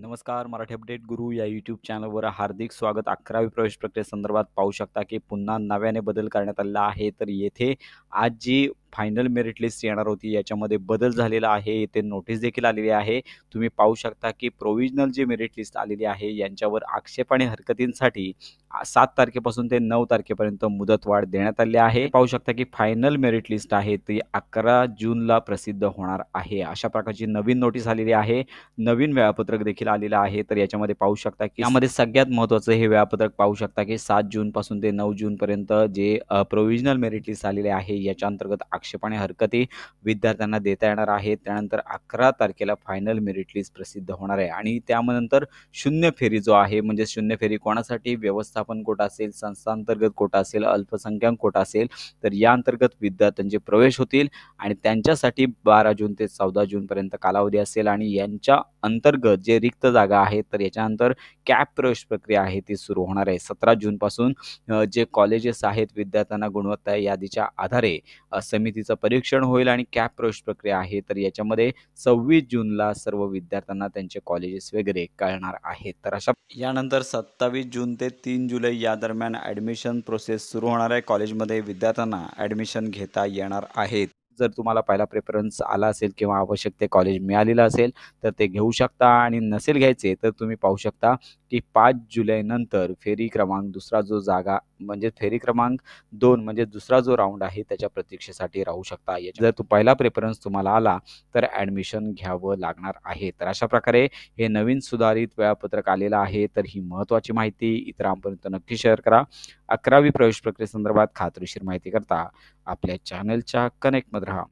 नमस्कार. मराठी अपडेट गुरु या यूट्यूब चॅनलवर हार्दिक स्वागत. 11वी प्रवेश प्रक्रियेसंदर्भात पाहू शकता की पुन्हा नव्याने बदल करण्यात आलेला आहे. तर येथे आज जी फायनल मेरिट लिस्ट येणार होती याच्यामध्ये बदल झालेला आहे. येथे नोटीस देखील आलेली आहे. तुम्ही पाहू शकता की प्रोव्हिजनल जी मेरिट लिस्ट आलेली आहे यांच्यावर आक्षेप आणि हरकतींसाठी 7 तारखेपासून ते 9 तारखेपर्यंत मुदतवाढ देण्यात आली आहे. पाहू शकता की फायनल मेरिट लिस्ट आहे ती 11 जूनला प्रसिद्ध होणार आहे. अशा प्रकारची नवीन नोटीस आलेली आहे. नवीन वेळापत्रक देखील आलेलं आहे. तर याच्यामध्ये पाहू शकता की यामध्ये सगळ्यात महत्त्वाचं हे वेळापत्रक पाहू शकता की 7 जूनपासून ते 9 जूनपर्यंत जे प्रोव्हिजनल मेरिट लिस्ट आलेले आहे याच्या अंतर्गत आक्षेप आणि हरकती विद्यार्थ्यांना देता येणार आहेत. त्यानंतर 11 तारखेला फायनल मेरिट लिस्ट प्रसिद्ध होणार आहे आणि त्यानंतर शून्य फेरी जो आहे म्हणजे शून्य फेरी कोणासाठी व्यवस्थापन कोटा असेल, संस्थांतर्गत कोटा असेल, अल्पसंख्याक कोटा असेल तर या अंतर्गत विद्यार्थ्यांचे प्रवेश होतील आणि त्यांच्यासाठी 12 जून ते 14 जूनपर्यंत कालावधी असेल आणि यांच्या अंतर्गत जे रिक्त जागा आहेत तर याच्यानंतर कॅप प्रवेश प्रक्रिया आहे ती सुरू होणार आहे. 17 जूनपासून जे कॉलेजेस आहेत विद्यार्थ्यांना गुणवत्ता यादीच्या आधारे समितीचं परीक्षण होईल आणि कॅप प्रवेश प्रक्रिया आहे तर याच्यामध्ये 26 जूनला सर्व विद्यार्थ्यांना त्यांचे कॉलेजेस वगैरे कळणार आहेत. तर अशा यानंतर 27 जून ते 3 जुलै या दरम्यान ॲडमिशन प्रोसेस सुरू होणार आहे. कॉलेजमध्ये विद्यार्थ्यांना ॲडमिशन घेता येणार आहेत. जर तुम्हाला पहिला प्रेफरन्स आला असेल किंवा आवश्यक ते कॉलेज मिळालेलं असेल तर ते घेऊ शकता आणि नसेल घ्यायचे तर तुम्ही पाहू शकता की 5 जुलैनंतर फेरी क्रमांक दुसरा जो जागा म्हणजे फेरी क्रमांक 2 म्हणजे दुसरा जो राऊंड आहे त्याच्या प्रतीक्षेसाठी राहू शकता. जर तो पहिला प्रेफरन्स तुम्हाला आला तर ॲडमिशन घ्यावं लागणार आहे. तर अशा प्रकारे हे नवीन सुधारित वेळापत्रक आलेलं आहे. तर ही महत्त्वाची माहिती इतरांपर्यंत नक्की शेअर करा. 11वी प्रवेश प्रक्रियेसंदर्भात खात्रीशीर माहिती करता आपल्या चॅनलच्या कनेक्टमध्ये राहा.